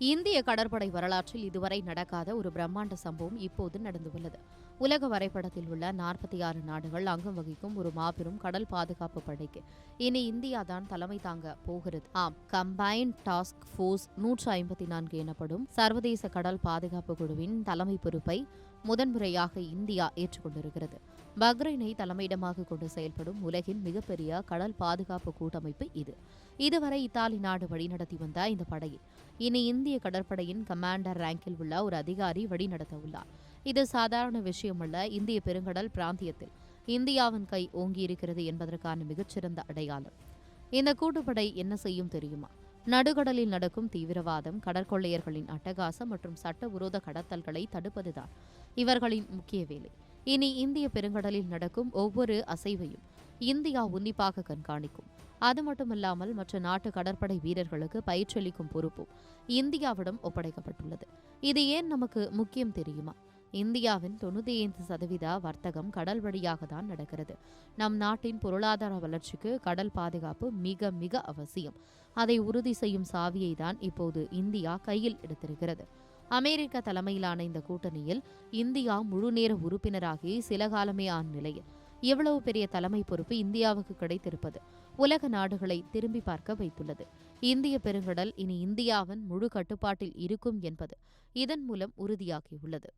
இந்திய கடற்படை வரலாற்றில் இதுவரை நடக்காத ஒரு பிரம்மாண்ட சம்பவம் இப்போது நடந்துள்ளது. உலக வரைபடத்தில் உள்ள 46 நாடுகள் அங்கம் வகிக்கும் ஒரு மாபெரும் கடல் பாதுகாப்பு படைக்கு இனி இந்தியாதான் தலைமை தாங்க போகிறது. ஆம், கம்பைன்ட் டாஸ்க் போர்ஸ் 154 எனப்படும் சர்வதேச கடல் பாதுகாப்பு குழுவின் தலைமை பொறுப்பை முதன்முறையாக இந்தியா ஏற்றுக்கொண்டிருக்கிறது. பஹ்ரைனை தலைமையிடமாக கொண்டு செயல்படும் உலகின் மிகப்பெரிய கடல் பாதுகாப்பு கூட்டமைப்பு இது. இதுவரை இத்தாலி நாடு வழிநடத்தி வந்த இந்த படையை இனி இந்திய கடற்படையின் கமாண்டர் ரேங்கில் உள்ள ஒரு அதிகாரி வழிநடத்த உள்ளார். இது சாதாரண விஷயமல்ல. இந்திய பெருங்கடல் பிராந்தியத்தில் இந்தியாவின் கை ஓங்கியிருக்கிறது என்பதற்கான மிகச்சிறந்த அடையாளம். இந்த கூட்டுப்படை என்ன செய்யும் தெரியுமா? நடுக்கடலில் நடக்கும் தீவிரவாதம், கடற்கொள்ளையர்களின் அட்டகாசம் மற்றும் சட்டவிரோத கடத்தல்களை தடுப்பதுதான் இவர்களின் முக்கிய வேலை. இனி இந்திய பெருங்கடலில் நடக்கும் ஒவ்வொரு அசைவையும் இந்தியா உன்னிப்பாக கண்காணிக்கும். அது மட்டுமல்லாமல் மற்ற நாட்டு கடற்படை வீரர்களுக்கு பயிற்சியளிக்கும் பொறுப்பும் இந்தியாவிடம் ஒப்படைக்கப்பட்டுள்ளது. இது ஏன் நமக்கு முக்கியம் தெரியுமா? இந்தியாவின் 95% வர்த்தகம் கடல் வழியாக தான் நடக்கிறது. நம் நாட்டின் பொருளாதார வளர்ச்சிக்கு கடல் பாதுகாப்பு மிக மிக அவசியம். அதை உறுதி செய்யும் சாவியை தான் இப்போது இந்தியா கையில் எடுத்திருக்கிறது. அமெரிக்க தலைமையிலான இந்த கூட்டணியில் இந்தியா முழுநேர உறுப்பினராகி சில காலமே ஆன நிலையில் எவ்வளவு பெரிய தலைமை பொறுப்பு இந்தியாவுக்கு கிடைத்திருப்பது உலக நாடுகளை திரும்பி பார்க்க வைத்துள்ளது. இந்திய பெருங்கடல் இனி இந்தியாவின் முழு கட்டுப்பாட்டில் இருக்கும் என்பது இதன் மூலம் உறுதியாகியுள்ளது.